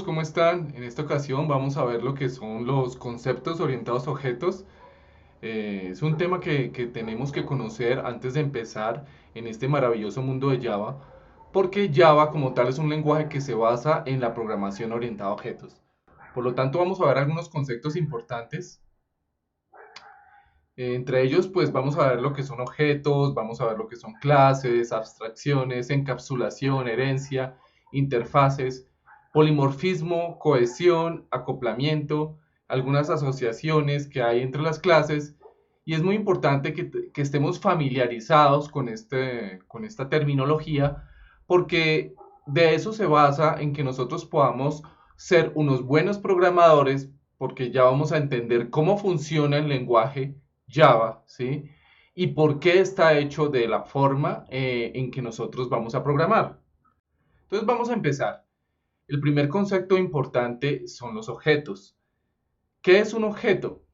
¿cómo están? En esta ocasión vamos a ver lo que son los conceptos orientados a objetos. Es un tema que tenemos que conocer antes de empezar en este maravilloso mundo de Java, porque Java como tal es un lenguaje que se basa en la programación orientada a objetos. Por lo tanto, vamos a ver algunos conceptos importantes. Entre ellos, pues vamos a ver lo que son objetos, vamos a ver lo que son clases, abstracciones, encapsulación, herencia, interfaces, polimorfismo, cohesión, acoplamiento, algunas asociaciones que hay entre las clases. Y es muy importante que estemos familiarizados con esta terminología, porque de eso se basa en que nosotros podamos ser unos buenos programadores, porque ya vamos a entender cómo funciona el lenguaje Java, ¿sí? Y por qué está hecho de la forma en que nosotros vamos a programar. Entonces vamos a empezar. El primer concepto importante son los objetos. ¿Qué es un objeto?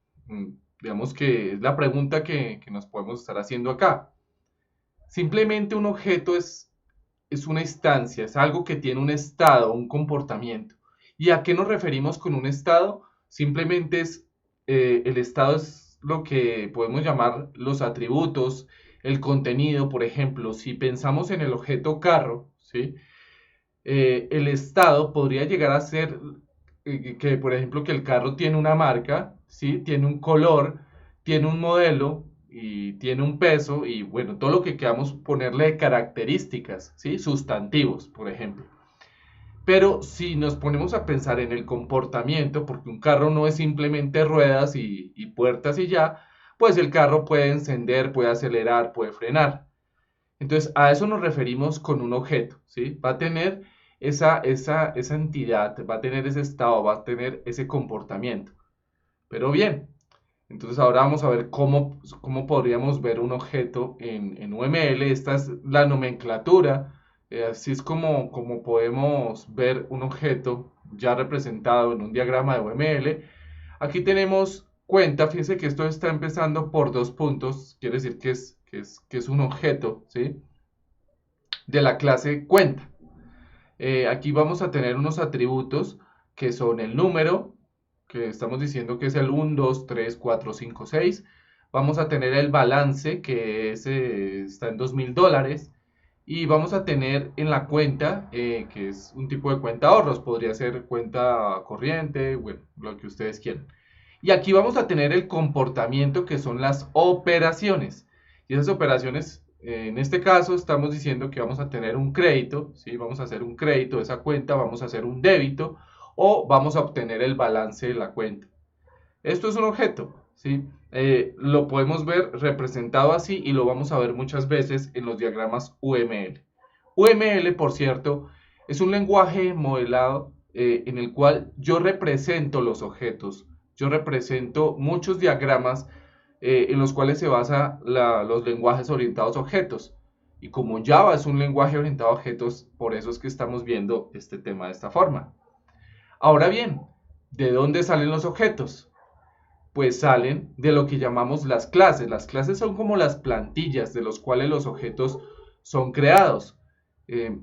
Digamos que es la pregunta que nos podemos estar haciendo acá. Simplemente un objeto es una instancia, es algo que tiene un estado, un comportamiento. ¿Y a qué nos referimos con un estado? Simplemente el estado es lo que podemos llamar los atributos, el contenido. Por ejemplo, si pensamos en el objeto carro, ¿sí? El estado podría llegar a ser que, por ejemplo, que el carro tiene una marca, ¿sí? Tiene un color, tiene un modelo y tiene un peso y, bueno, todo lo que queramos ponerle de características, ¿sí? Sustantivos, por ejemplo. Pero si nos ponemos a pensar en el comportamiento, porque un carro no es simplemente ruedas y puertas y ya, pues el carro puede encender, puede acelerar, puede frenar. Entonces, a eso nos referimos con un objeto, ¿sí? Va a tener esa entidad, va a tener ese estado, va a tener ese comportamiento. Pero bien, entonces ahora vamos a ver cómo podríamos ver un objeto en UML. Esta es la nomenclatura. Así es como podemos ver un objeto ya representado en un diagrama de UML. Aquí tenemos cuenta. Fíjense que esto está empezando por dos puntos. Quiere decir que es un objeto, ¿sí? De la clase cuenta. Aquí vamos a tener unos atributos que son el número, que estamos diciendo que es el 1, 2, 3, 4, 5, 6. Vamos a tener el balance, que está en $2000. Y vamos a tener en la cuenta, que es un tipo de cuenta ahorros, podría ser cuenta corriente, bueno, lo que ustedes quieran. Y aquí vamos a tener el comportamiento, que son las operaciones. Y esas operaciones, en este caso, estamos diciendo que vamos a tener un crédito, ¿sí? Vamos a hacer un crédito de esa cuenta, vamos a hacer un débito o vamos a obtener el balance de la cuenta. Esto es un objeto, ¿sí? Lo podemos ver representado así y lo vamos a ver muchas veces en los diagramas UML. UML, por cierto, es un lenguaje modelado en el cual yo represento los objetos. Yo represento muchos diagramas en los cuales se basan los lenguajes orientados a objetos. Y como Java es un lenguaje orientado a objetos, por eso es que estamos viendo este tema de esta forma. Ahora bien, ¿de dónde salen los objetos? Pues salen de lo que llamamos las clases. Las clases son como las plantillas de los cuales los objetos son creados. Eh,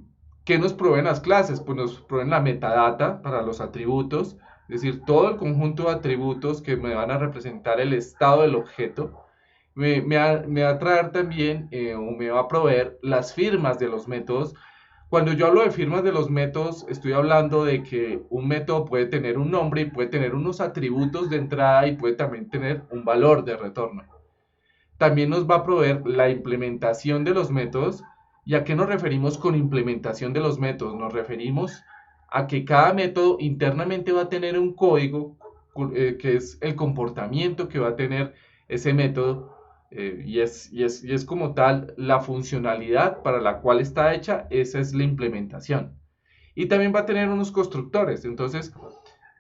¿Qué nos proveen las clases? Pues nos proveen la metadata para los atributos, es decir, todo el conjunto de atributos que me van a representar el estado del objeto. Me va a traer también o me va a proveer las firmas de los métodos. Cuando yo hablo de firmas de los métodos, estoy hablando de que un método puede tener un nombre y puede tener unos atributos de entrada y puede también tener un valor de retorno. También nos va a proveer la implementación de los métodos. ¿Y a qué nos referimos con implementación de los métodos? Nos referimos a que cada método internamente va a tener un código que es el comportamiento que va a tener ese método y es como tal la funcionalidad para la cual está hecha, esa es la implementación. Y también va a tener unos constructores. Entonces,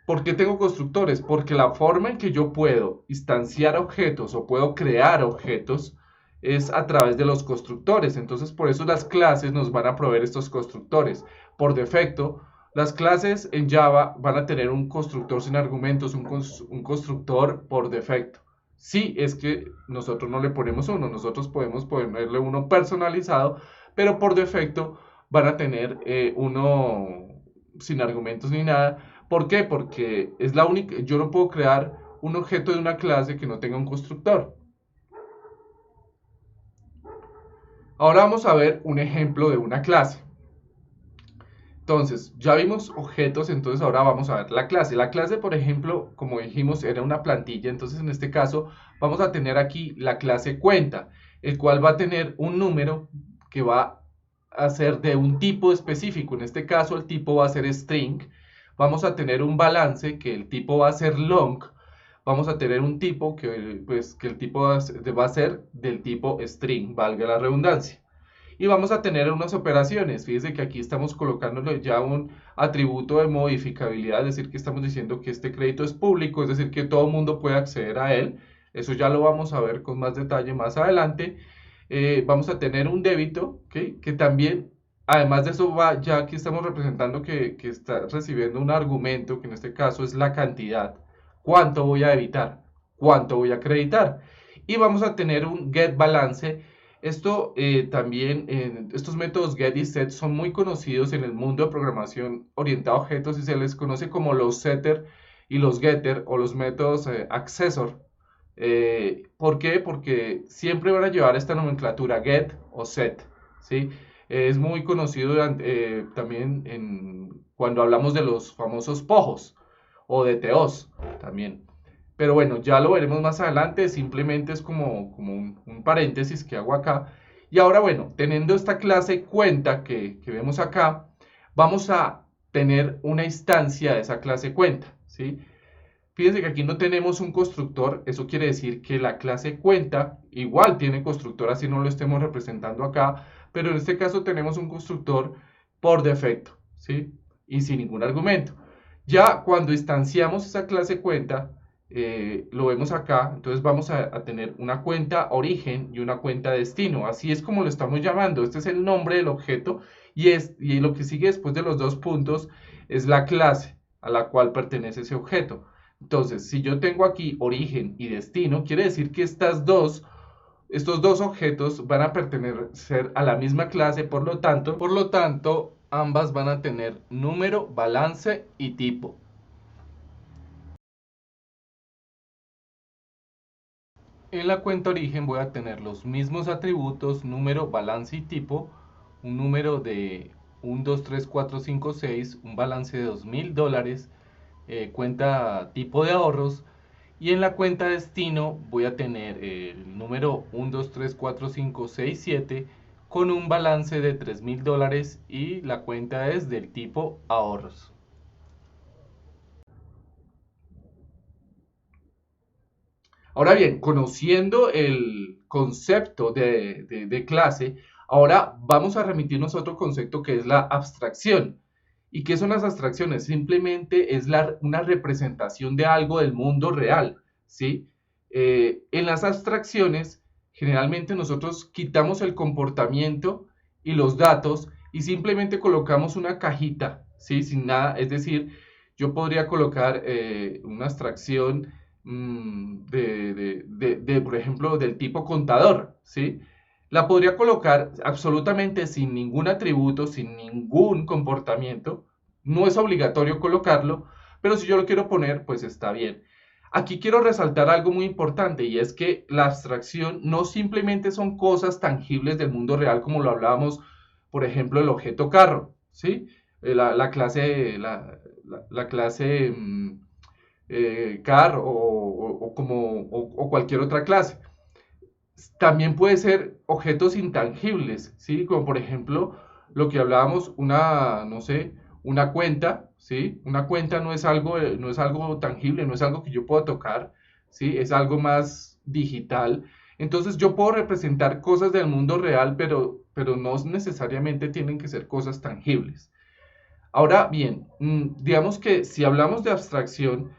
¿por qué tengo constructores? Porque la forma en que yo puedo instanciar objetos o puedo crear objetos es a través de los constructores. Entonces, por eso las clases nos van a proveer estos constructores. Por defecto, las clases en Java van a tener un constructor sin argumentos, un constructor por defecto. Sí, es que nosotros no le ponemos uno, nosotros podemos ponerle uno personalizado, pero por defecto van a tener uno sin argumentos ni nada, ¿Por qué? Porque es la única, yo no puedo crear un objeto de una clase que no tenga un constructor. Ahora vamos a ver un ejemplo de una clase. Entonces, ya vimos objetos, entonces ahora vamos a ver la clase. La clase, por ejemplo, como dijimos, era una plantilla, entonces en este caso vamos a tener aquí la clase cuenta, el cual va a tener un número que va a ser de un tipo específico. En este caso el tipo va a ser string. Vamos a tener un balance que el tipo va a ser long. Vamos a tener un tipo que, pues, que el tipo va a ser del tipo string, valga la redundancia. Y vamos a tener unas operaciones. Fíjense que aquí estamos colocándole ya un atributo de modificabilidad, es decir, que estamos diciendo que este crédito es público, es decir, que todo el mundo puede acceder a él. Eso ya lo vamos a ver con más detalle más adelante. Vamos a tener un débito, ¿okay? Que también, además de eso, va, ya aquí estamos representando que está recibiendo un argumento, que en este caso es la cantidad. ¿Cuánto voy a debitar? ¿Cuánto voy a acreditar? Y vamos a tener un get balance. Esto también, estos métodos get y set son muy conocidos en el mundo de programación orientada a objetos y se les conoce como los setter y los getter o los métodos accessor. ¿Por qué? Porque siempre van a llevar esta nomenclatura get o set, ¿sí? Es muy conocido también cuando hablamos de los famosos pojos o de teos también. Pero bueno, ya lo veremos más adelante, simplemente es como un paréntesis que hago acá. Y ahora, bueno, teniendo esta clase cuenta que vemos acá, vamos a tener una instancia de esa clase cuenta, ¿sí? Fíjense que aquí no tenemos un constructor, eso quiere decir que la clase cuenta igual tiene constructor, así no lo estemos representando acá, pero en este caso tenemos un constructor por defecto, ¿sí? Y sin ningún argumento. Ya cuando instanciamos esa clase cuenta, lo vemos acá, entonces vamos a tener una cuenta origen y una cuenta destino, así es como lo estamos llamando, este es el nombre del objeto y lo que sigue después de los dos puntos es la clase a la cual pertenece ese objeto. Entonces, si yo tengo aquí origen y destino, quiere decir que estos dos objetos van a pertenecer a la misma clase, por lo tanto, ambas van a tener número, balance y tipo. En la cuenta origen voy a tener los mismos atributos, número, balance y tipo, un número de 1, 2, 3, 4, 5, 6, un balance de $2000, cuenta tipo de ahorros. Y en la cuenta destino voy a tener el número 1, 2, 3, 4, 5, 6, 7 con un balance de $3000 y la cuenta es del tipo ahorros. Ahora bien, conociendo el concepto de clase, ahora vamos a remitirnos a otro concepto que es la abstracción. ¿Y qué son las abstracciones? Simplemente es una representación de algo del mundo real, ¿sí? En las abstracciones, generalmente nosotros quitamos el comportamiento y los datos y simplemente colocamos una cajita, ¿sí? Sin nada, es decir, yo podría colocar una abstracción por ejemplo, del tipo contador, ¿sí? La podría colocar absolutamente sin ningún atributo, sin ningún comportamiento. No es obligatorio colocarlo, pero si yo lo quiero poner, pues está bien. Aquí quiero resaltar algo muy importante y es que la abstracción no simplemente son cosas tangibles del mundo real como lo hablábamos, por ejemplo, el objeto carro, ¿sí? La clase, la clase car o cualquier otra clase. También puede ser objetos intangibles, ¿sí? Como por ejemplo lo que hablábamos, no sé, una cuenta, ¿sí? Una cuenta no es algo tangible, no es algo que yo pueda tocar, ¿sí? Es algo más digital. Entonces yo puedo representar cosas del mundo real, pero no necesariamente tienen que ser cosas tangibles. Ahora bien, digamos que si hablamos de abstracción,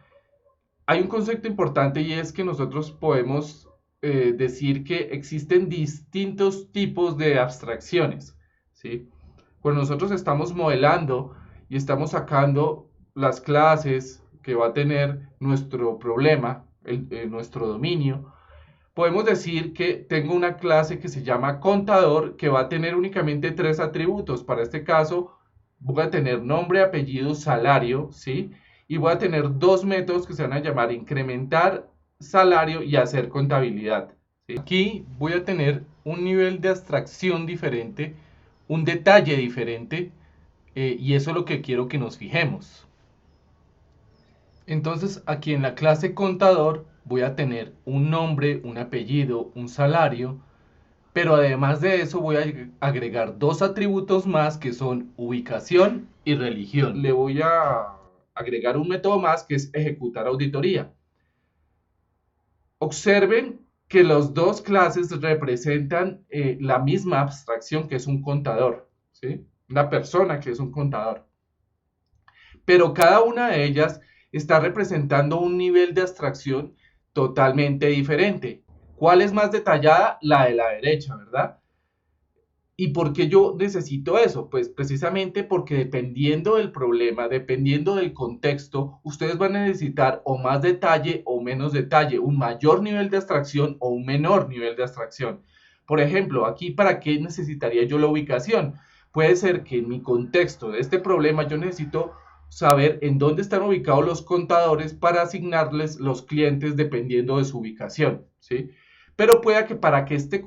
hay un concepto importante y es que nosotros podemos decir que existen distintos tipos de abstracciones, ¿sí? Cuando nosotros estamos modelando y estamos sacando las clases que va a tener nuestro problema, nuestro dominio, podemos decir que tengo una clase que se llama contador que va a tener únicamente tres atributos. Para este caso, voy a tener nombre, apellido, salario, ¿sí? y voy a tener dos métodos que se van a llamar incrementar salario y hacer contabilidad. ¿Sí? Aquí voy a tener un nivel de abstracción diferente, un detalle diferente, y eso es lo que quiero que nos fijemos. Entonces aquí en la clase contador voy a tener un nombre, un apellido, un salario, pero además de eso voy a agregar dos atributos más que son ubicación y religión. Le voy a agregar un método más que es ejecutar auditoría. Observen que las dos clases representan la misma abstracción que es un contador, ¿sí? Una persona que es un contador. Pero cada una de ellas está representando un nivel de abstracción totalmente diferente. ¿Cuál es más detallada? La de la derecha, ¿verdad? ¿Y por qué yo necesito eso? Pues precisamente porque dependiendo del problema, dependiendo del contexto, ustedes van a necesitar o más detalle o menos detalle, un mayor nivel de abstracción o un menor nivel de abstracción. Por ejemplo, aquí, ¿para qué necesitaría yo la ubicación? Puede ser que en mi contexto de este problema yo necesito saber en dónde están ubicados los contadores para asignarles los clientes dependiendo de su ubicación, ¿sí? Pero pueda que para este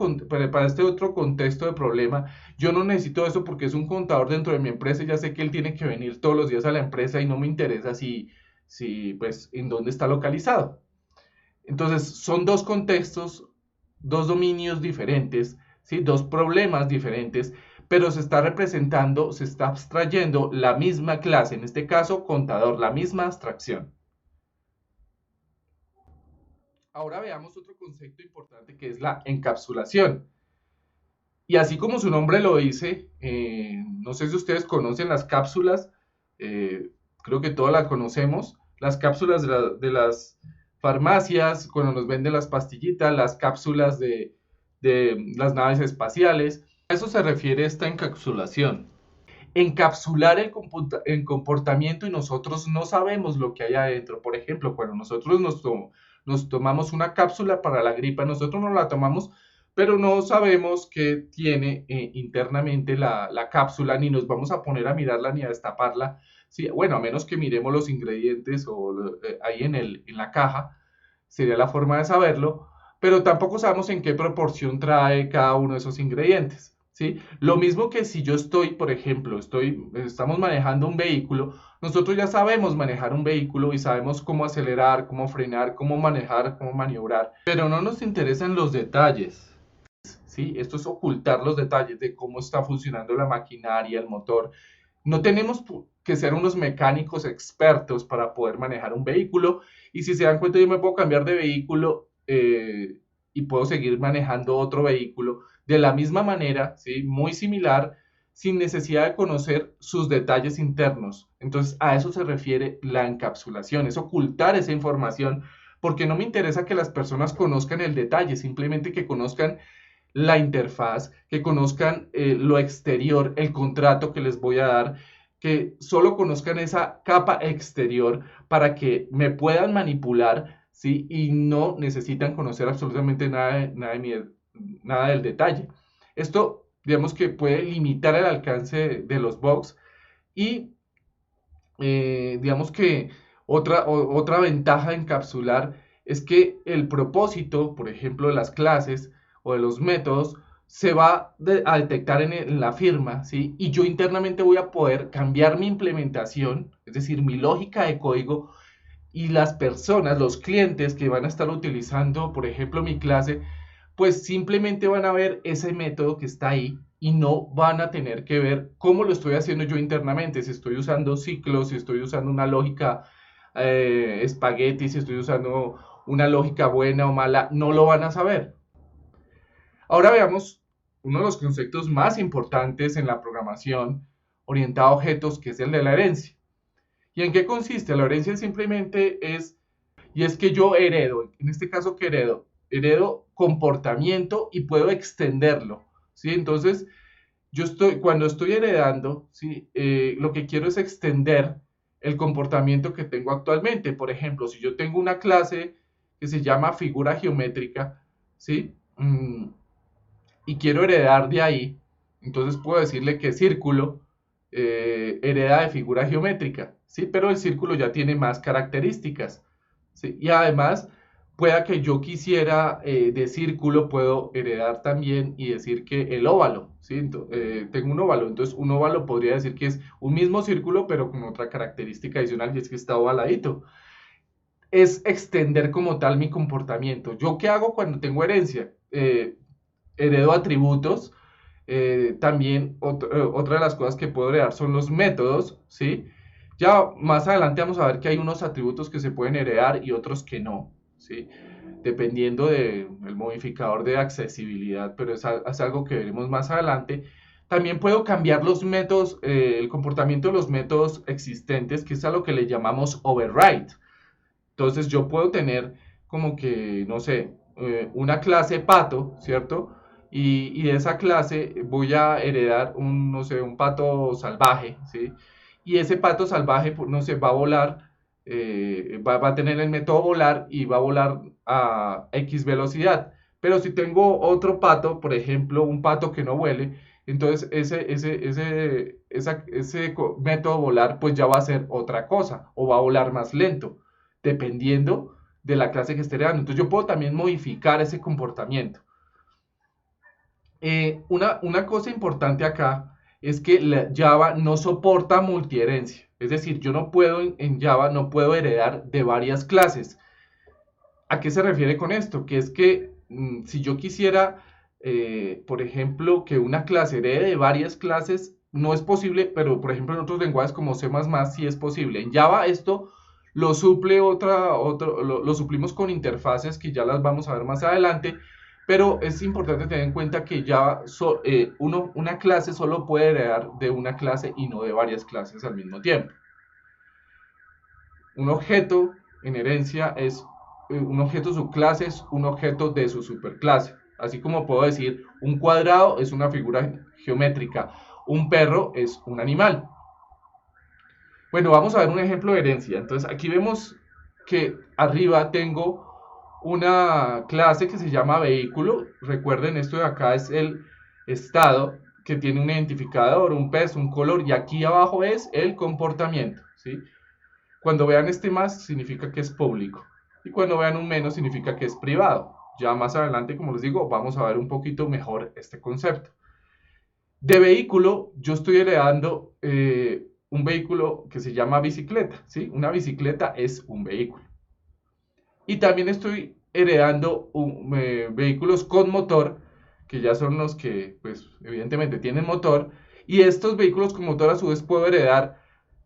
otro contexto de problema, yo no necesito eso porque es un contador dentro de mi empresa y ya sé que él tiene que venir todos los días a la empresa y no me interesa pues, en dónde está localizado. Entonces, son dos contextos, dos dominios diferentes, ¿sí? Dos problemas diferentes, pero se está representando, se está abstrayendo la misma clase, en este caso, contador, la misma abstracción. Ahora veamos otro concepto importante que es la encapsulación. Y así como su nombre lo dice, no sé si ustedes conocen las cápsulas, creo que todas las conocemos, las cápsulas de las farmacias, cuando nos venden las pastillitas, las cápsulas de las naves espaciales. A eso se refiere esta encapsulación. Encapsular el comportamiento y nosotros no sabemos lo que hay adentro. Por ejemplo, cuando nosotros nos tomamos una cápsula para la gripa, nosotros no la tomamos, pero no sabemos qué tiene internamente la cápsula, ni nos vamos a poner a mirarla ni a destaparla. Sí, bueno, a menos que miremos los ingredientes ahí en la caja, sería la forma de saberlo, pero tampoco sabemos en qué proporción trae cada uno de esos ingredientes. ¿Sí? Lo mismo que si yo estoy, por ejemplo, estamos manejando un vehículo, nosotros ya sabemos manejar un vehículo y sabemos cómo acelerar, cómo frenar, cómo manejar, cómo maniobrar, pero no nos interesan los detalles. ¿Sí? Esto es ocultar los detalles de cómo está funcionando la maquinaria, el motor. No tenemos que ser unos mecánicos expertos para poder manejar un vehículo y si se dan cuenta yo me puedo cambiar de vehículo y puedo seguir manejando otro vehículo de la misma manera, ¿sí? Muy similar, sin necesidad de conocer sus detalles internos. Entonces a eso se refiere la encapsulación, es ocultar esa información porque no me interesa que las personas conozcan el detalle, simplemente que conozcan la interfaz, que conozcan lo exterior, el contrato que les voy a dar, que solo conozcan esa capa exterior para que me puedan manipular, ¿sí? Y no necesitan conocer absolutamente nada del detalle. Esto, digamos que puede limitar el alcance de los bugs y digamos que otra ventaja de encapsular es que el propósito, por ejemplo, de las clases o de los métodos, se va a detectar en la firma, ¿sí? Y yo internamente voy a poder cambiar mi implementación, es decir, mi lógica de código, y las personas, los clientes que van a estar utilizando, por ejemplo, mi clase, pues simplemente van a ver ese método que está ahí y no van a tener que ver cómo lo estoy haciendo yo internamente, si estoy usando ciclos, si estoy usando una lógica espagueti, si estoy usando una lógica buena o mala, no lo van a saber. Ahora veamos uno de los conceptos más importantes en la programación orientada a objetos, que es el de la herencia. ¿Y en qué consiste? La herencia simplemente es que yo heredo, en este caso que heredo, comportamiento y puedo extenderlo, ¿sí? Entonces, cuando estoy heredando, ¿sí? Lo que quiero es extender el comportamiento que tengo actualmente. Por ejemplo, si yo tengo una clase que se llama figura geométrica, ¿sí? Y quiero heredar de ahí, entonces puedo decirle que círculo hereda de figura geométrica, ¿sí? Pero el círculo ya tiene más características, ¿sí? Y además, pueda que yo quisiera de círculo, puedo heredar también y decir que el óvalo, ¿sí? Tengo un óvalo, entonces un óvalo podría decir que es un mismo círculo, pero con otra característica adicional, y es que está ovaladito. Es extender como tal mi comportamiento. ¿Yo qué hago cuando tengo herencia? Heredo atributos. También otra de las cosas que puedo heredar son los métodos, ¿sí? Ya más adelante vamos a ver que hay unos atributos que se pueden heredar y otros que no, ¿sí? Dependiendo del modificador de accesibilidad, pero es algo que veremos más adelante. También puedo cambiar los métodos, el comportamiento de los métodos existentes, que es a lo que le llamamos override. Entonces yo puedo tener como que, no sé, una clase pato, ¿cierto? Y de esa clase voy a heredar un, no sé, un pato salvaje, ¿sí? Y ese pato salvaje, pues, no sé, va a volar, va a tener el método volar y va a volar a X velocidad. Pero si tengo otro pato, por ejemplo, un pato que no vuele, entonces ese método volar, pues ya va a ser otra cosa, o va a volar más lento dependiendo de la clase que esté heredando. Entonces yo puedo también modificar ese comportamiento. Una cosa importante acá es que Java no soporta multiherencia. Es decir, yo no puedo en Java no puedo heredar de varias clases. ¿A qué se refiere con esto? Que es que si yo quisiera, por ejemplo, que una clase herede de varias clases, no es posible, pero por ejemplo en otros lenguajes como C++ sí es posible. En Java esto lo suple lo suplimos con interfaces que ya las vamos a ver más adelante, pero es importante tener en cuenta que Java, una clase solo puede heredar de una clase y no de varias clases al mismo tiempo. Un objeto en herencia es un objeto subclase, es un objeto de su superclase. Así como puedo decir, un cuadrado es una figura geométrica, un perro es un animal. Bueno, vamos a ver un ejemplo de herencia. Entonces, aquí vemos que arriba tengo una clase que se llama vehículo. Recuerden, esto de acá es el estado que tiene un identificador, un peso, un color, y aquí abajo es el comportamiento, ¿sí? Cuando vean este más, significa que es público. Y cuando vean un menos, significa que es privado. Ya más adelante, como les digo, vamos a ver un poquito mejor este concepto. De vehículo, yo estoy heredando un vehículo que se llama bicicleta, ¿sí? Una bicicleta es un vehículo. Y también estoy heredando vehículos con motor, que ya son los que, pues, evidentemente tienen motor. Y estos vehículos con motor, a su vez, puedo heredar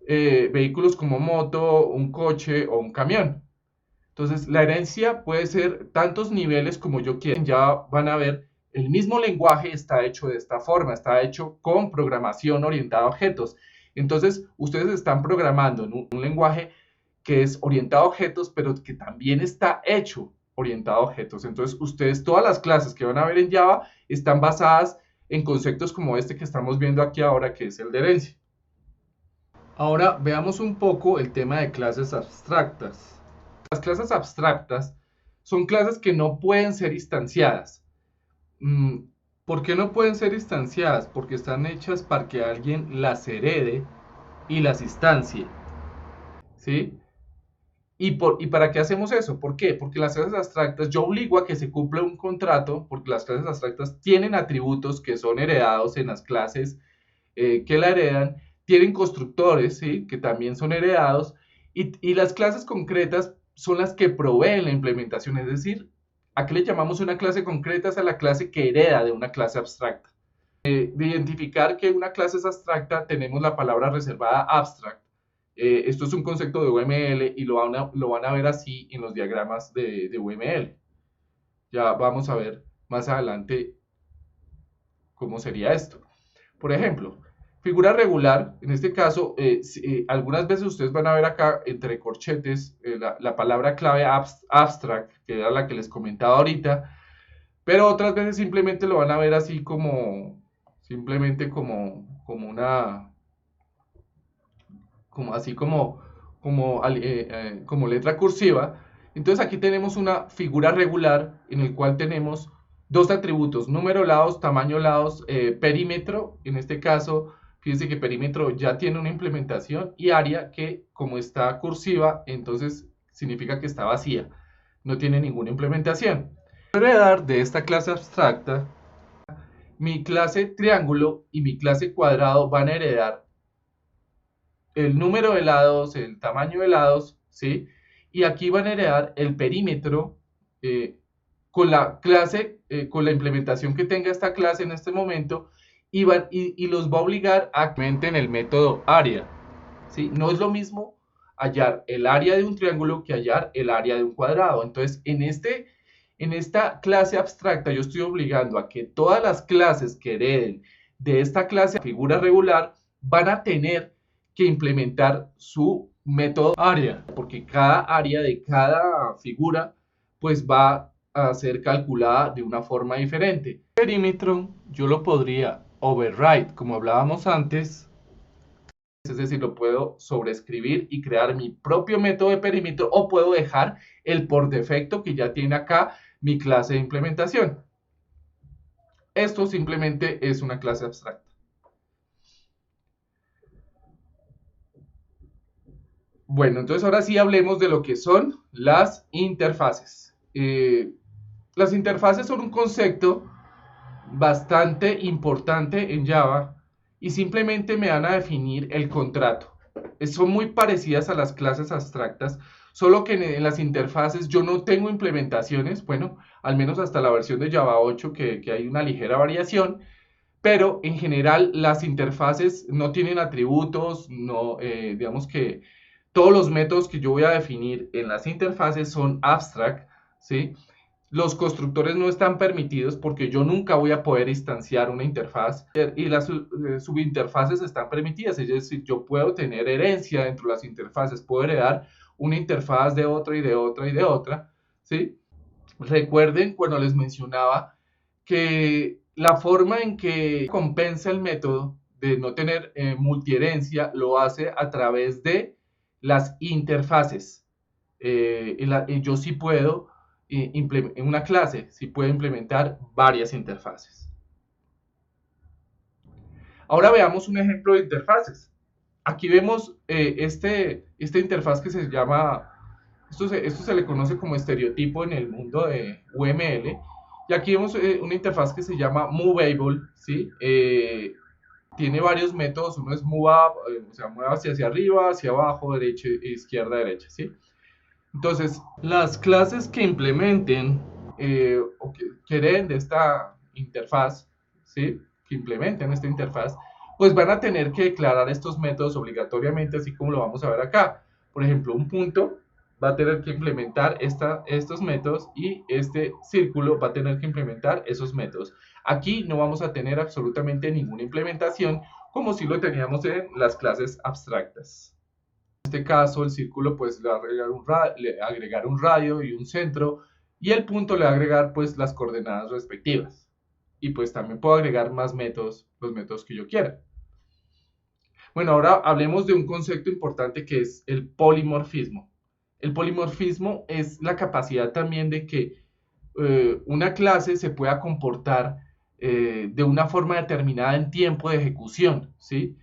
vehículos como moto, un coche o un camión. Entonces, la herencia puede ser tantos niveles como yo quiera. Ya van a ver, el mismo lenguaje está hecho de esta forma, está hecho con programación orientada a objetos. Entonces, ustedes están programando en un lenguaje que es orientado a objetos, pero que también está hecho orientado a objetos. Entonces, ustedes, todas las clases que van a ver en Java están basadas en conceptos como este que estamos viendo aquí ahora, que es el de herencia. Ahora veamos un poco el tema de clases abstractas. Las clases abstractas son clases que no pueden ser instanciadas. ¿Por qué no pueden ser instanciadas? Porque están hechas para que alguien las herede y las instancie, ¿sí? ¿Y para qué hacemos eso? ¿Por qué? Porque las clases abstractas, yo obligo a que se cumpla un contrato, porque las clases abstractas tienen atributos que son heredados en las clases que la heredan, tienen constructores, ¿sí? Que también son heredados, y las clases concretas son las que proveen la implementación, es decir, ¿a qué le llamamos una clase concreta? Es a la clase que hereda de una clase abstracta. De identificar que una clase es abstracta, tenemos la palabra reservada abstract. Esto es un concepto de UML y lo van a ver así en los diagramas de UML. Ya vamos a ver más adelante cómo sería esto. Por ejemplo, figura regular, en este caso, algunas veces ustedes van a ver acá entre corchetes la palabra clave abstract, que era la que les comentaba ahorita, pero otras veces simplemente lo van a ver así simplemente como una, así como letra cursiva. Entonces aquí tenemos una figura regular en el cual tenemos dos atributos, número lados, tamaño lados, perímetro, en este caso Fíjense que perímetro ya tiene una implementación y área que como está cursiva, entonces significa que está vacía, no tiene ninguna implementación. Heredar de esta clase abstracta, mi clase triángulo y mi clase cuadrado van a heredar el número de lados, el tamaño de lados, ¿sí? Y aquí van a heredar el perímetro eh, con la clase, con la implementación que tenga esta clase en este momento y los va a obligar a que implementen el método área, ¿sí? No es lo mismo hallar el área de un triángulo que hallar el área de un cuadrado. Entonces, en esta clase abstracta yo estoy obligando a que todas las clases que hereden de esta clase figura regular van a tener que implementar su método área, porque cada área de cada figura pues va a ser calculada de una forma diferente. El perímetro yo lo podría override, como hablábamos antes, es decir, lo puedo sobreescribir y crear mi propio método de perímetro o puedo dejar el por defecto que ya tiene acá mi clase de implementación. Esto simplemente es una clase abstracta. Bueno, entonces ahora sí hablemos de lo que son las interfaces. Las interfaces son un concepto bastante importante en Java y simplemente me van a definir el contrato. Son muy parecidas a las clases abstractas, solo que en las interfaces yo no tengo implementaciones, bueno, al menos hasta la versión de Java 8 que hay una ligera variación, pero en general las interfaces no tienen atributos, no, digamos que todos los métodos que yo voy a definir en las interfaces son abstract, ¿sí? Los constructores no están permitidos porque yo nunca voy a poder instanciar una interfaz y las subinterfaces están permitidas, es decir, yo puedo tener herencia dentro de las interfaces, puedo heredar una interfaz de otra y de otra y de otra, ¿sí? Recuerden cuando les mencionaba que la forma en que compensa el método de no tener multiherencia lo hace a través de las interfaces. Yo sí puedo, en una clase, sí puedo implementar varias interfaces. Ahora veamos un ejemplo de interfaces. Aquí vemos esta interfaz que se llama, esto se le conoce como estereotipo en el mundo de UML. Y aquí vemos una interfaz que se llama Movable, ¿sí? Tiene varios métodos, uno es move up, o sea, mueve hacia arriba, hacia abajo, derecha, izquierda, derecha, ¿sí? Entonces, las clases que implementen o que hereden de esta interfaz, ¿sí? Que implementen esta interfaz, pues van a tener que declarar estos métodos obligatoriamente, así como lo vamos a ver acá. Por ejemplo, un punto va a tener que implementar estos métodos y este círculo va a tener que implementar esos métodos. Aquí no vamos a tener absolutamente ninguna implementación como si lo teníamos en las clases abstractas. En este caso, el círculo pues le va a agregar un radio y un centro y el punto le va a agregar pues las coordenadas respectivas. Y pues también puedo agregar más métodos, los métodos que yo quiera. Bueno, ahora hablemos de un concepto importante que es el polimorfismo. El polimorfismo es la capacidad también de que una clase se pueda comportar de una forma determinada en tiempo de ejecución, ¿sí?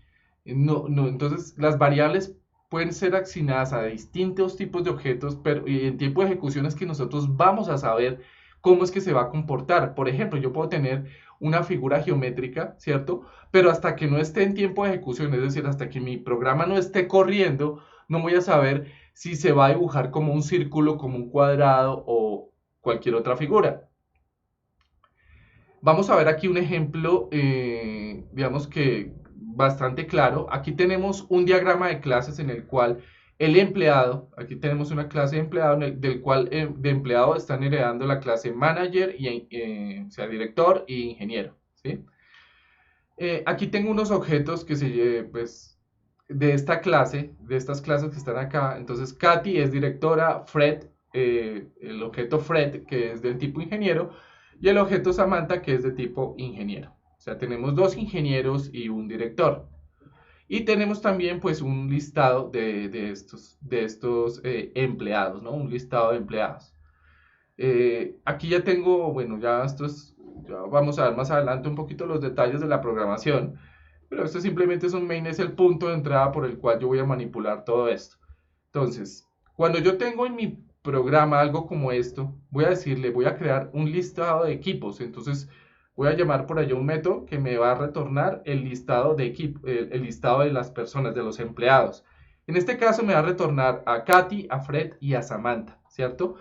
Entonces, las variables pueden ser asignadas a distintos tipos de objetos, pero en tiempo de ejecución es que nosotros vamos a saber cómo es que se va a comportar. Por ejemplo, yo puedo tener una figura geométrica, ¿cierto? Pero hasta que no esté en tiempo de ejecución, es decir, hasta que mi programa no esté corriendo, no voy a saber si se va a dibujar como un círculo, como un cuadrado o cualquier otra figura. Vamos a ver aquí un ejemplo, digamos que bastante claro. Aquí tenemos un diagrama de clases en el cual el empleado, aquí tenemos una clase de empleado del cual de empleado están heredando la clase manager, o sea, director e ingeniero, ¿sí? Aquí tengo unos objetos que pues, de esta clase, de estas clases que están acá. Entonces, Katy es directora, Fred, el objeto Fred, que es del tipo ingeniero, y el objeto Samantha, que es de tipo ingeniero. O sea, tenemos dos ingenieros y un director. Y tenemos también, pues, un listado de estos empleados, ¿no? Un listado de empleados. Aquí ya tengo, bueno, ya vamos a ver más adelante un poquito los detalles de la programación, pero esto simplemente es un main, es el punto de entrada por el cual yo voy a manipular todo esto. Entonces, cuando yo tengo en mi programa algo como esto, voy a decirle, voy a crear un listado de equipos. Entonces, voy a llamar por allá un método que me va a retornar el listado de equipo, el listado de las personas, de los empleados. En este caso me va a retornar a Katy, a Fred y a Samantha, ¿cierto?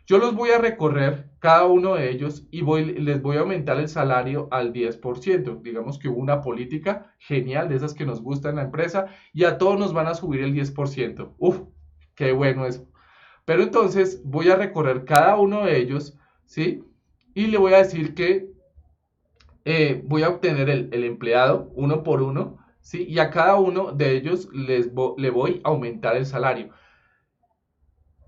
Yo los voy a recorrer, cada uno de ellos, y les voy a aumentar el salario al 10%. Digamos que hubo una política genial, de esas que nos gusta en la empresa, y a todos nos van a subir el 10%. Uf, qué bueno eso. Pero entonces voy a recorrer cada uno de ellos, ¿sí? Y le voy a decir que voy a obtener el empleado uno por uno, ¿sí? Y a cada uno de ellos le voy a aumentar el salario.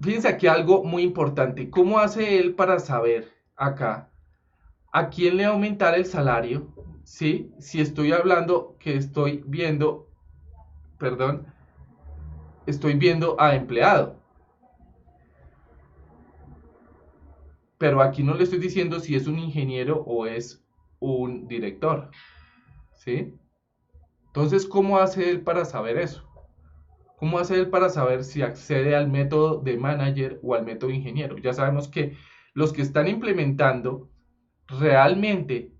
Fíjense aquí algo muy importante. ¿Cómo hace él para saber acá a quién le va a aumentar el salario? ¿Sí? Si estoy hablando que estoy viendo, perdón, estoy viendo a empleado. Pero aquí no le estoy diciendo si es un ingeniero o es un director. ¿Sí? Entonces, ¿cómo hace él para saber eso? ¿Cómo hace él para saber si accede al método de manager o al método ingeniero? Ya sabemos que los que están implementando realmente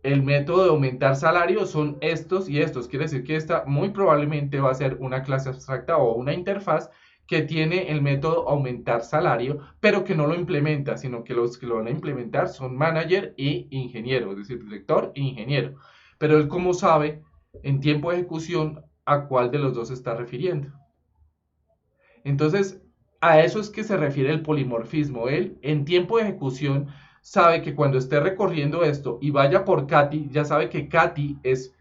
el método de aumentar salarios son estos y estos. Quiere decir que esta muy probablemente va a ser una clase abstracta o una interfaz que tiene el método aumentar salario, pero que no lo implementa, sino que los que lo van a implementar son manager e ingeniero, es decir, director e ingeniero. Pero él, ¿cómo sabe en tiempo de ejecución a cuál de los dos se está refiriendo? Entonces, a eso es que se refiere el polimorfismo. Él, en tiempo de ejecución, sabe que cuando esté recorriendo esto y vaya por Katy, ya sabe que Katy es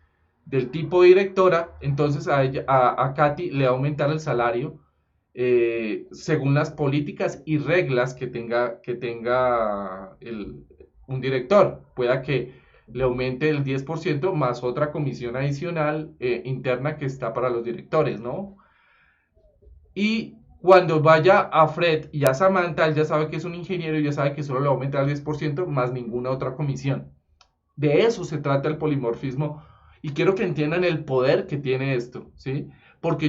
del tipo directora, entonces a Katy le va a aumentar el salario según las políticas y reglas que tenga un director. Pueda que le aumente el 10% más otra comisión adicional interna que está para los directores, ¿no? Y cuando vaya a Fred y a Samantha, él ya sabe que es un ingeniero y ya sabe que solo le va a aumentar el 10% más ninguna otra comisión. De eso se trata el polimorfismo y quiero que entiendan el poder que tiene esto, ¿sí? Porque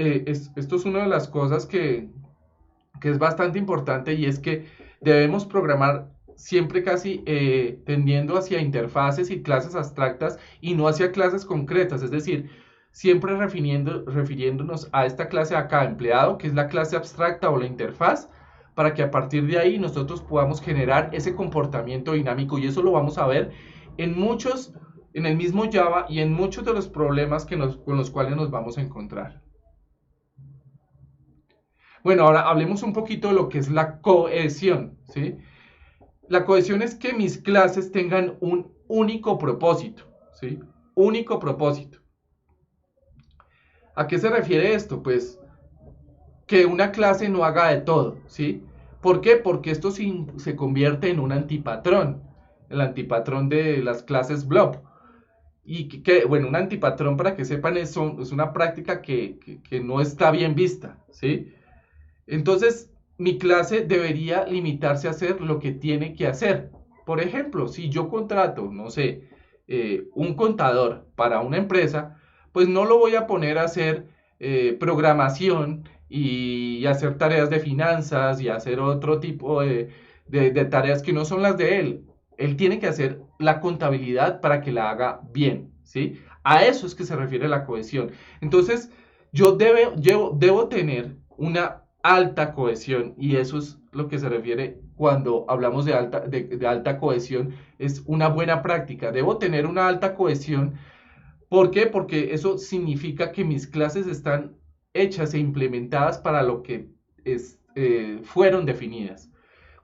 esto es una de las cosas que es bastante importante y es que debemos programar siempre casi tendiendo hacia interfaces y clases abstractas y no hacia clases concretas, es decir, siempre refiriéndonos a esta clase acá, empleado, que es la clase abstracta o la interfaz, para que a partir de ahí nosotros podamos generar ese comportamiento dinámico y eso lo vamos a ver en muchos, en el mismo Java y en muchos de los problemas con los cuales nos vamos a encontrar. Bueno, ahora hablemos un poquito de lo que es la cohesión, ¿sí? La cohesión es que mis clases tengan un único propósito, ¿sí? Único propósito. ¿A qué se refiere esto? Pues que una clase no haga de todo, ¿sí? ¿Por qué? Porque esto se convierte en un antipatrón, el antipatrón de las clases blob. Y bueno, un antipatrón, para que sepan, es una práctica que no está bien vista, ¿sí? Entonces, mi clase debería limitarse a hacer lo que tiene que hacer. Por ejemplo, si yo contrato, no sé, un contador para una empresa, pues no lo voy a poner a hacer programación y hacer tareas de finanzas y hacer otro tipo de tareas que no son las de él. Él tiene que hacer la contabilidad para que la haga bien, ¿sí? A eso es que se refiere la cohesión. Entonces, debo tener una alta cohesión y eso es lo que se refiere cuando hablamos de alta cohesión, es una buena práctica. Debo tener una alta cohesión. ¿Por qué? Porque eso significa que mis clases están hechas e implementadas para lo que fueron definidas.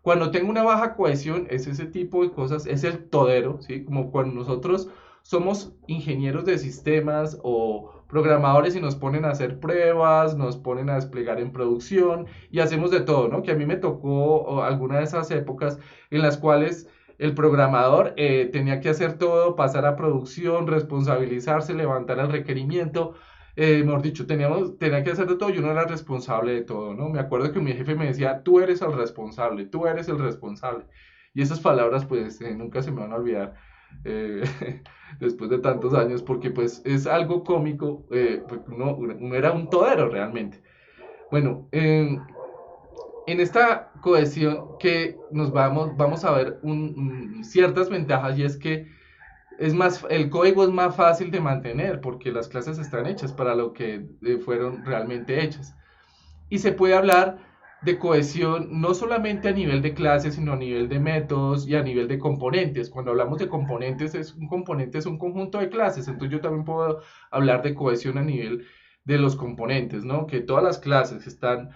Cuando tengo una baja cohesión, es ese tipo de cosas, es el todero, ¿sí? Como cuando nosotros somos ingenieros de sistemas o programadores y nos ponen a hacer pruebas, nos ponen a desplegar en producción y hacemos de todo, ¿no? Que a mí me tocó alguna de esas épocas en las cuales el programador tenía que hacer todo, pasar a producción, responsabilizarse, levantar el requerimiento, mejor dicho, tenía que hacer de todo, yo no era responsable de todo, ¿no? Me acuerdo que mi jefe me decía, tú eres el responsable, tú eres el responsable. Y esas palabras, pues, nunca se me van a olvidar. eh, después de tantos años, porque pues es algo cómico, pues uno era un todero realmente. Bueno, en esta cohesión que vamos a ver ciertas ventajas y es que el código es más fácil de mantener porque las clases están hechas para lo que fueron realmente hechas. Y se puede hablar de cohesión no solamente a nivel de clases, sino a nivel de métodos y a nivel de componentes. Cuando hablamos de componentes, un componente es un conjunto de clases, entonces yo también puedo hablar de cohesión a nivel de los componentes, ¿no? Que todas las clases están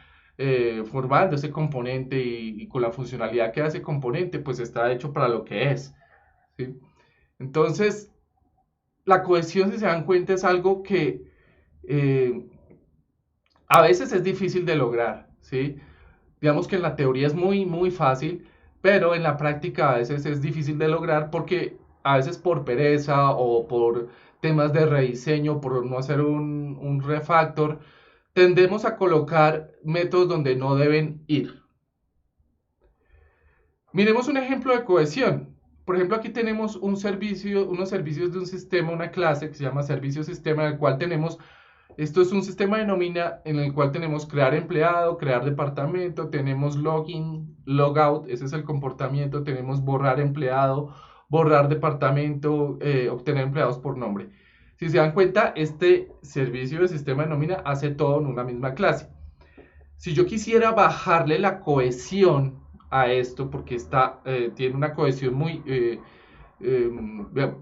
formando ese componente y con la funcionalidad que hace componente, pues está hecho para lo que es, ¿sí? Entonces, la cohesión, si se dan cuenta, es algo que eh, a veces es difícil de lograr, ¿sí? Digamos que en la teoría es muy, muy fácil, pero en la práctica a veces es difícil de lograr porque a veces por pereza o por temas de rediseño, por no hacer un refactor, tendemos a colocar métodos donde no deben ir. Miremos un ejemplo de cohesión. Por ejemplo, aquí tenemos un servicio, unos servicios de un sistema, una clase que se llama servicio sistema, en el cual tenemos, esto es un sistema de nómina en el cual tenemos crear empleado, crear departamento, tenemos login, logout, ese es el comportamiento, tenemos borrar empleado, borrar departamento, obtener empleados por nombre. Si se dan cuenta, este servicio de sistema de nómina hace todo en una misma clase. Si yo quisiera bajarle la cohesión a esto, porque tiene una cohesión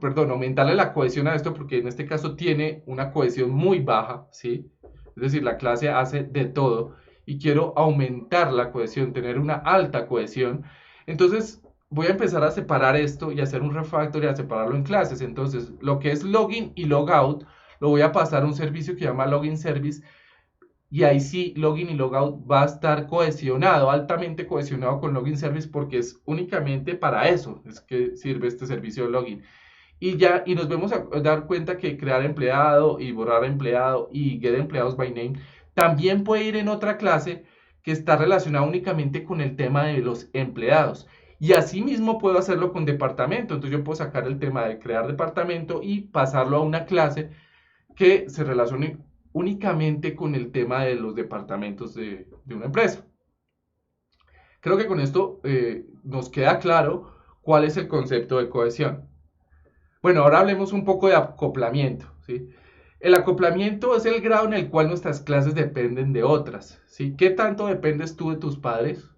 perdón, aumentarle la cohesión a esto, porque en este caso tiene una cohesión muy baja, ¿sí? Es decir, la clase hace de todo y quiero aumentar la cohesión, tener una alta cohesión. Entonces voy a empezar a separar esto y hacer un refactor y a separarlo en clases. Entonces, lo que es login y logout lo voy a pasar a un servicio que se llama login service y ahí sí login y logout va a estar cohesionado, altamente cohesionado con login service porque es únicamente para eso, es que sirve este servicio de login. Y nos vamos a dar cuenta que crear empleado y borrar empleado y get empleados by name también puede ir en otra clase que está relacionada únicamente con el tema de los empleados. Y asimismo puedo hacerlo con departamento. Entonces yo puedo sacar el tema de crear departamento y pasarlo a una clase que se relacione únicamente con el tema de los departamentos de una empresa. Creo que con esto nos queda claro cuál es el concepto de cohesión. Bueno, ahora hablemos un poco de acoplamiento, ¿sí? El acoplamiento es el grado en el cual nuestras clases dependen de otras, ¿sí? ¿Qué tanto dependes tú de tus padres?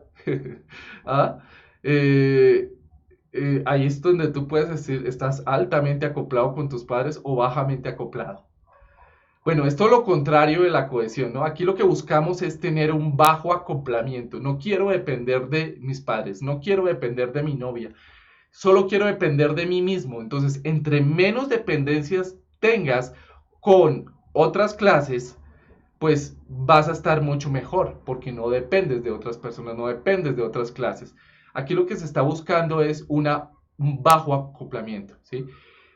¿Ah? Eh, Ahí es donde tú puedes decir, estás altamente acoplado con tus padres o bajamente acoplado. Bueno, es todo lo contrario de la cohesión, ¿no? Aquí lo que buscamos es tener un bajo acoplamiento. No quiero depender de mis padres, no quiero depender de mi novia, solo quiero depender de mí mismo. Entonces, entre menos dependencias tengas con otras clases, pues vas a estar mucho mejor, porque no dependes de otras personas, no dependes de otras clases. Aquí lo que se está buscando es un bajo acoplamiento, ¿sí?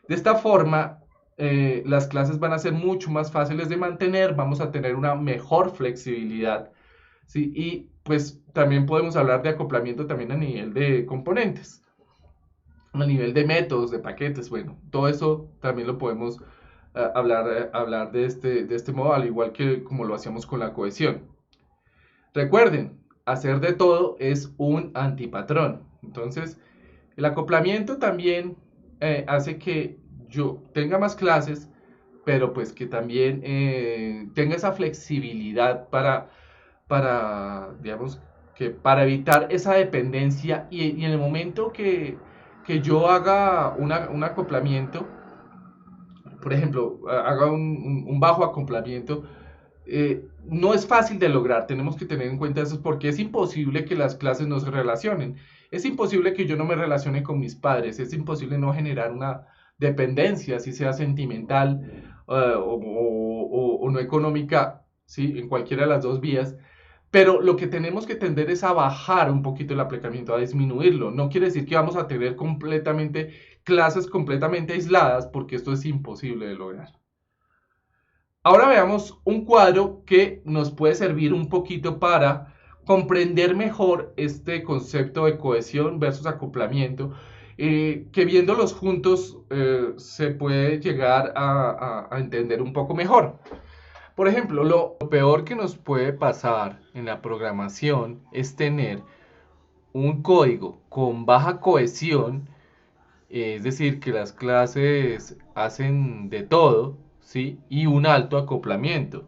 De esta forma, las clases van a ser mucho más fáciles de mantener, vamos a tener una mejor flexibilidad, ¿sí? Y pues también podemos hablar de acoplamiento también a nivel de componentes, a nivel de métodos, de paquetes, bueno, todo eso también lo podemos hablar de este modo, al igual que como lo hacíamos con la cohesión. Recuerden, hacer de todo es un antipatrón. Entonces, el acoplamiento también hace que yo tenga más clases, pero pues que también tenga esa flexibilidad digamos, que para evitar esa dependencia y en el momento que yo haga un acoplamiento, por ejemplo, haga un bajo acoplamiento, no es fácil de lograr, tenemos que tener en cuenta eso porque es imposible que las clases no se relacionen, es imposible que yo no me relacione con mis padres, es imposible no generar una dependencia, si sea sentimental o no económica, ¿sí? En cualquiera de las dos vías, pero lo que tenemos que tender es a bajar un poquito el aplicamiento, a disminuirlo. No quiere decir que vamos a tener clases completamente aisladas, porque esto es imposible de lograr. Ahora veamos un cuadro que nos puede servir un poquito para comprender mejor este concepto de cohesión versus acoplamiento que viéndolos juntos se puede llegar a entender un poco mejor. Por ejemplo, lo peor que nos puede pasar en la programación es tener un código con baja cohesión, es decir, que las clases hacen de todo, ¿sí? Y un alto acoplamiento.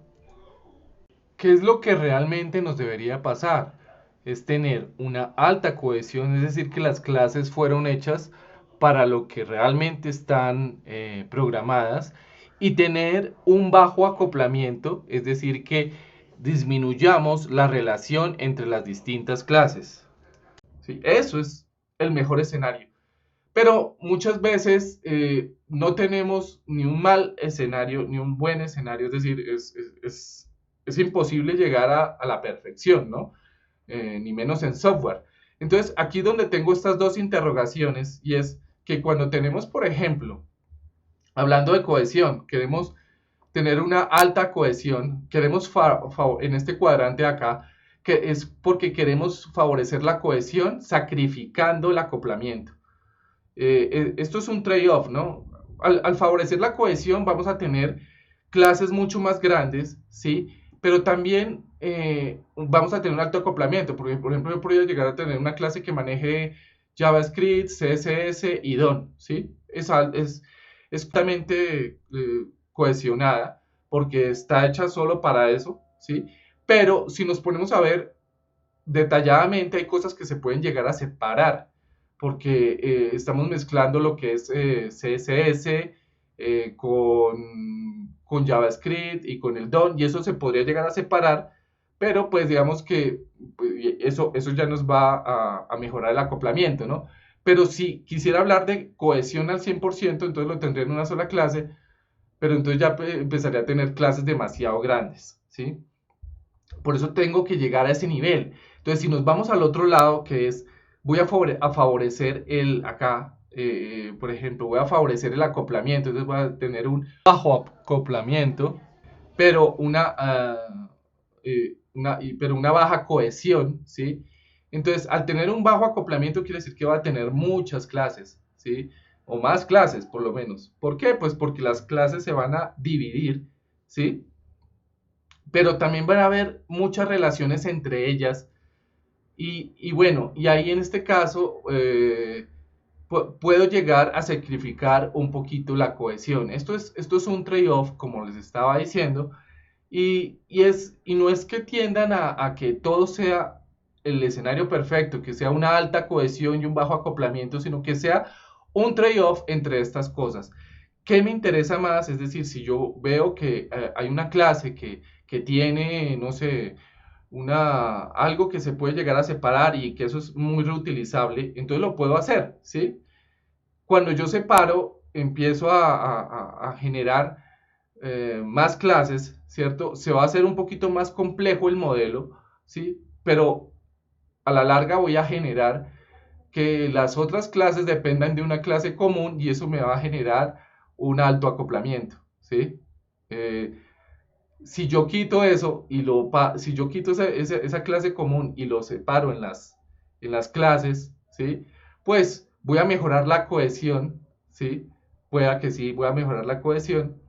¿Qué es lo que realmente nos debería pasar? Es tener una alta cohesión, es decir, que las clases fueron hechas para lo que realmente están programadas, y tener un bajo acoplamiento, es decir, que disminuyamos la relación entre las distintas clases. ¿Sí? Eso es el mejor escenario. Pero muchas veces no tenemos ni un mal escenario ni un buen escenario, es decir, es imposible llegar a la perfección, ¿no? Ni menos en software. Entonces, aquí donde tengo estas dos interrogaciones, y es que cuando tenemos, por ejemplo, hablando de cohesión, queremos tener una alta cohesión, queremos en este cuadrante de acá, que es porque queremos favorecer la cohesión sacrificando el acoplamiento. Esto es un trade-off, ¿no? Al favorecer la cohesión vamos a tener clases mucho más grandes, ¿sí? Pero también vamos a tener un alto acoplamiento, porque por ejemplo yo podría llegar a tener una clase que maneje JavaScript, CSS y DOM, ¿sí? Es totalmente cohesionada, porque está hecha solo para eso, ¿sí? Pero si nos ponemos a ver detalladamente, hay cosas que se pueden llegar a separar, porque estamos mezclando lo que es CSS con JavaScript y con el DOM, y eso se podría llegar a separar, pero pues digamos que pues, eso ya nos va a mejorar el acoplamiento, ¿no? Pero si quisiera hablar de cohesión al 100%, entonces lo tendría en una sola clase, pero entonces ya empezaría a tener clases demasiado grandes, ¿sí? Por eso tengo que llegar a ese nivel. Entonces, si nos vamos al otro lado, que es, voy a favorecer acá, por ejemplo, voy a favorecer el acoplamiento, entonces voy a tener un bajo acoplamiento, pero pero una baja cohesión, ¿sí? Entonces, al tener un bajo acoplamiento quiere decir que va a tener muchas clases, ¿sí? O más clases, por lo menos. ¿Por qué? Pues porque las clases se van a dividir, ¿sí? Pero también van a haber muchas relaciones entre ellas. Y bueno, y ahí en este caso puedo llegar a sacrificar un poquito la cohesión. Esto es un trade-off, como les estaba diciendo, y no es que tiendan a que todo sea el escenario perfecto, que sea una alta cohesión y un bajo acoplamiento, sino que sea un trade-off entre estas cosas. ¿Qué me interesa más? Es decir, si yo veo que hay una clase que tiene, no sé, algo que se puede llegar a separar y que eso es muy reutilizable, entonces lo puedo hacer, ¿sí? Cuando yo separo, empiezo a generar más clases, ¿cierto? Se va a hacer un poquito más complejo el modelo, ¿sí? Pero a la larga voy a generar que las otras clases dependan de una clase común, y eso me va a generar un alto acoplamiento, ¿sí? Si yo quito eso si yo quito esa clase común y lo separo en las clases, ¿sí? Pues voy a mejorar la cohesión, ¿sí? Pueda que sí, voy a mejorar la cohesión,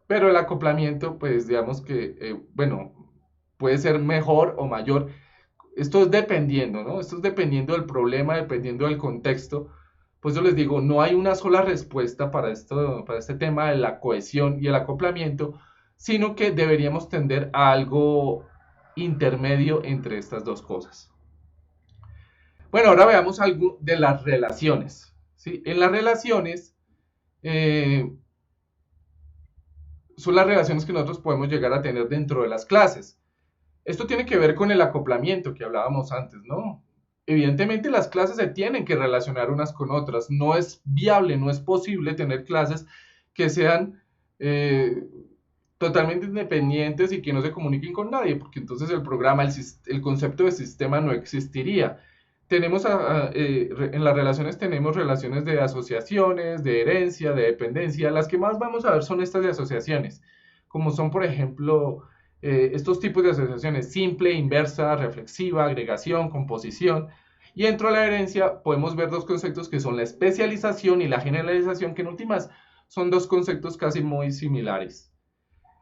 pero el acoplamiento, pues digamos que, bueno, puede ser mejor o mayor. Esto es dependiendo, ¿no? Esto es dependiendo del problema, dependiendo del contexto. Pues yo les digo, no hay una sola respuesta para este tema de la cohesión y el acoplamiento, sino que deberíamos tender a algo intermedio entre estas dos cosas. Bueno, ahora veamos algo de las relaciones, ¿sí? En las relaciones, eh, son las relaciones que nosotros podemos llegar a tener dentro de las clases. Esto tiene que ver con el acoplamiento que hablábamos antes, ¿no? Evidentemente las clases se tienen que relacionar unas con otras. No es viable, no es posible tener clases que sean totalmente independientes y que no se comuniquen con nadie, porque entonces el programa, el concepto de sistema no existiría. En las relaciones tenemos relaciones de asociaciones, de herencia, de dependencia. Las que más vamos a ver son estas de asociaciones, como son, por ejemplo, estos tipos de asociaciones: simple, inversa, reflexiva, agregación, composición. Y dentro de la herencia podemos ver dos conceptos que son la especialización y la generalización, que en últimas son dos conceptos casi muy similares.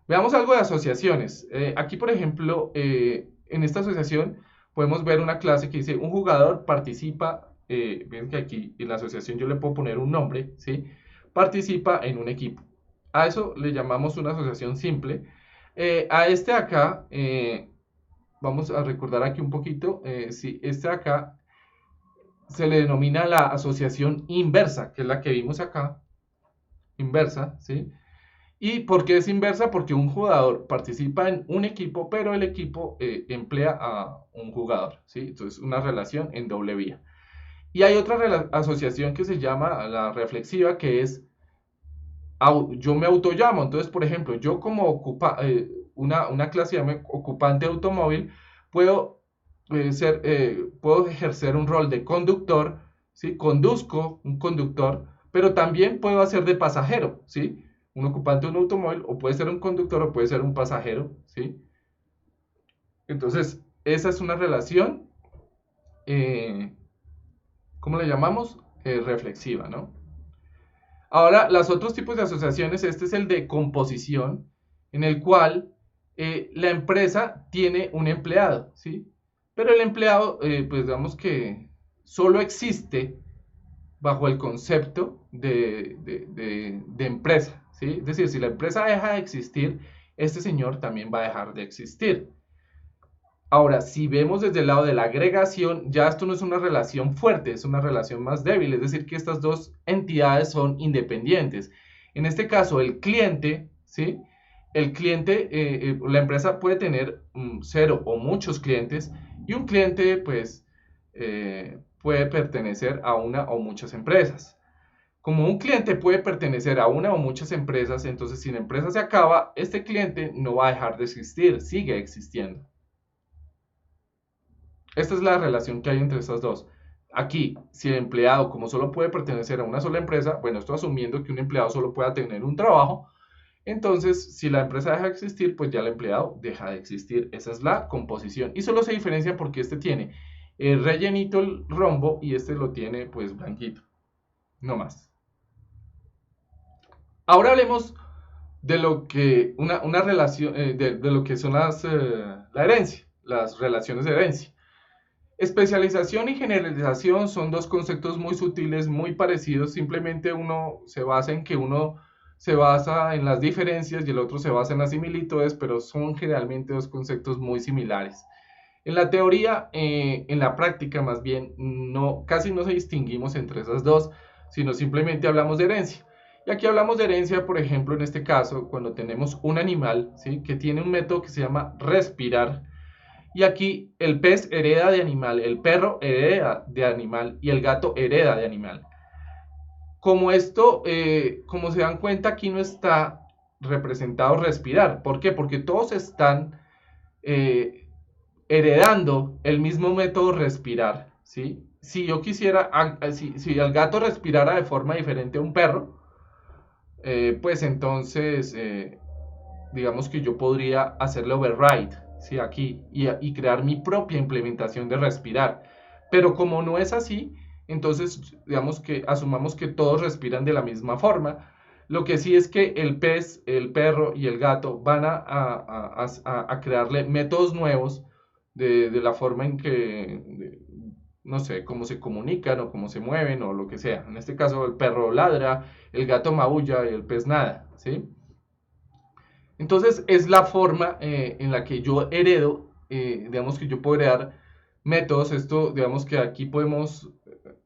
Veamos algo de asociaciones. Aquí, por ejemplo, en esta asociación podemos ver una clase que dice un jugador participa, ven que aquí en la asociación yo le puedo poner un nombre, ¿sí? Participa en un equipo. A eso le llamamos una asociación simple. A este acá, vamos a recordar aquí un poquito, sí, este acá se le denomina la asociación inversa, que es la que vimos acá, inversa, ¿sí? ¿Y por qué es inversa? Porque un jugador participa en un equipo, pero el equipo emplea a un jugador, ¿sí? Entonces, una relación en doble vía. Y hay otra asociación que se llama la reflexiva, que es yo me autollamo. Entonces, por ejemplo, yo como una clase de ocupante de automóvil, puedo, puedo ejercer un rol de conductor, ¿sí? Conduzco un conductor, pero también puedo hacer de pasajero, ¿sí? Un ocupante de un automóvil, o puede ser un conductor o puede ser un pasajero, ¿sí? Entonces, esa es una relación, eh, ¿cómo le llamamos? Reflexiva, ¿no? Ahora, los otros tipos de asociaciones, este es el de composición, en el cual la empresa tiene un empleado, ¿sí? Pero el empleado, pues digamos que solo existe bajo el concepto de empresa, ¿sí? Es decir, si la empresa deja de existir, este señor también va a dejar de existir. Ahora, si vemos desde el lado de la agregación, ya esto no es una relación fuerte, es una relación más débil, es decir, que estas dos entidades son independientes. En este caso, el cliente, ¿sí? El cliente, la empresa puede tener cero o muchos clientes, y un cliente, pues, puede pertenecer a una o muchas empresas. Como un cliente puede pertenecer a una o muchas empresas, entonces si la empresa se acaba, este cliente no va a dejar de existir, sigue existiendo. Esta es la relación que hay entre estas dos. Aquí, si el empleado, como solo puede pertenecer a una sola empresa, bueno, estoy asumiendo que un empleado solo pueda tener un trabajo, entonces si la empresa deja de existir, pues ya el empleado deja de existir. Esa es la composición. Y solo se diferencia porque este tiene rellenito el rombo y este lo tiene pues blanquito. No más. Ahora hablemos de lo que una relación, de lo que son la herencia, las relaciones de herencia. Especialización y generalización son dos conceptos muy sutiles, muy parecidos, simplemente uno se basa en que uno se basa en las diferencias y el otro se basa en las similitudes, pero son generalmente dos conceptos muy similares. En la teoría, en la práctica más bien, casi no se distinguimos entre esas dos, sino simplemente hablamos de herencia. Y aquí hablamos de herencia, por ejemplo, en este caso, cuando tenemos un animal, ¿sí? Que tiene un método que se llama respirar, y aquí el pez hereda de animal, el perro hereda de animal y el gato hereda de animal. Como esto, como se dan cuenta, aquí no está representado respirar. ¿Por qué? Porque todos están eh, heredando el mismo método respirar, ¿sí? Si yo quisiera, si el gato respirara de forma diferente a un perro, pues entonces, digamos que yo podría hacerle override, ¿sí? Aquí y crear mi propia implementación de respirar. Pero como no es así, entonces digamos que asumamos que todos respiran de la misma forma. Lo que sí es que el pez, el perro y el gato van a crearle métodos nuevos de la forma en que, no sé, cómo se comunican o cómo se mueven o lo que sea. En este caso el perro ladra, el gato maulla y el pez nada, ¿sí? Entonces es la forma en la que yo heredo, digamos que yo puedo heredar métodos. Esto, digamos que aquí podemos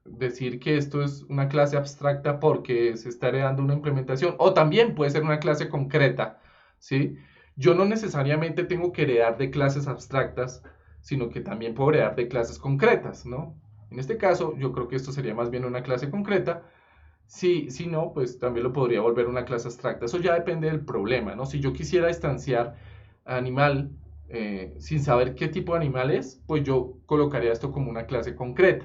decir que esto es una clase abstracta porque se está heredando una implementación, o también puede ser una clase concreta, ¿sí? Yo no necesariamente tengo que heredar de clases abstractas, sino que también puedo heredar de clases concretas, ¿no? En este caso, yo creo que esto sería más bien una clase concreta. Si no, pues también lo podría volver una clase abstracta. Eso ya depende del problema, ¿no? Si yo quisiera instanciar animal sin saber qué tipo de animal es, pues yo colocaría esto como una clase concreta.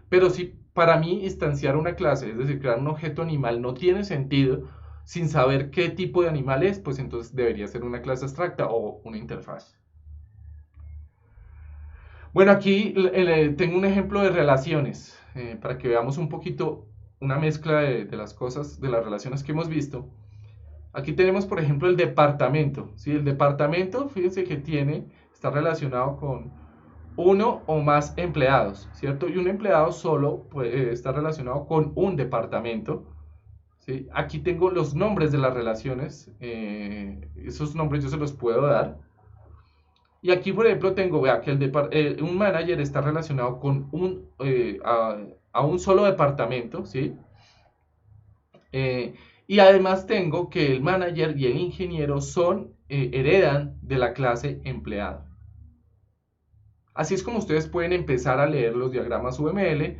Pero si para mí instanciar una clase, es decir, crear un objeto animal, no tiene sentido sin saber qué tipo de animal es, pues entonces debería ser una clase abstracta o una interfaz. Bueno, aquí tengo un ejemplo de relaciones, para que veamos un poquito una mezcla de las cosas, de las relaciones que hemos visto. Aquí tenemos, por ejemplo, el departamento. ¿Sí? El departamento, fíjense que está relacionado con uno o más empleados, ¿cierto? Y un empleado solo está relacionado con un departamento. ¿Sí? Aquí tengo los nombres de las relaciones. Esos nombres yo se los puedo dar. Y aquí, por ejemplo, tengo, vea, que un manager está relacionado con a un solo departamento, ¿sí? Y además tengo que el manager y el ingeniero heredan de la clase empleado. Así es como ustedes pueden empezar a leer los diagramas UML.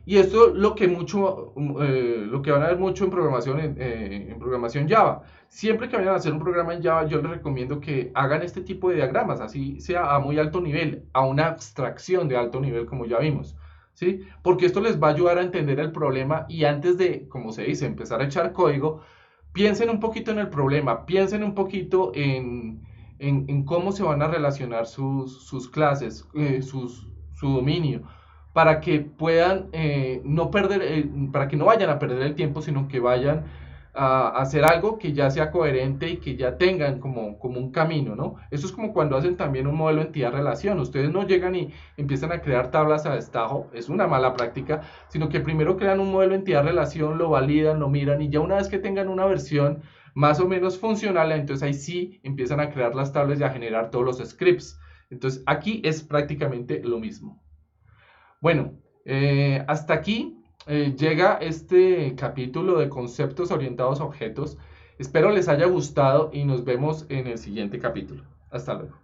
Y esto lo que van a ver mucho en programación Java. Siempre que vayan a hacer un programa en Java, yo les recomiendo que hagan este tipo de diagramas, así sea a muy alto nivel, a una abstracción de alto nivel, como ya vimos. ¿Sí? Porque esto les va a ayudar a entender el problema y antes de, como se dice, empezar a echar código, piensen un poquito en el problema, piensen un poquito en cómo se van a relacionar sus clases, su dominio, para que puedan no perder, para que no vayan a perder el tiempo, sino que vayan a hacer algo que ya sea coherente y que ya tengan como un camino, ¿no? Eso es como cuando hacen también un modelo entidad-relación. Ustedes no llegan y empiezan a crear tablas a destajo, es una mala práctica, sino que primero crean un modelo entidad-relación, lo validan, lo miran y ya una vez que tengan una versión más o menos funcional, entonces ahí sí empiezan a crear las tablas y a generar todos los scripts. Entonces aquí es prácticamente lo mismo. Bueno, hasta aquí llega este capítulo de conceptos orientados a objetos. Espero les haya gustado y nos vemos en el siguiente capítulo. Hasta luego.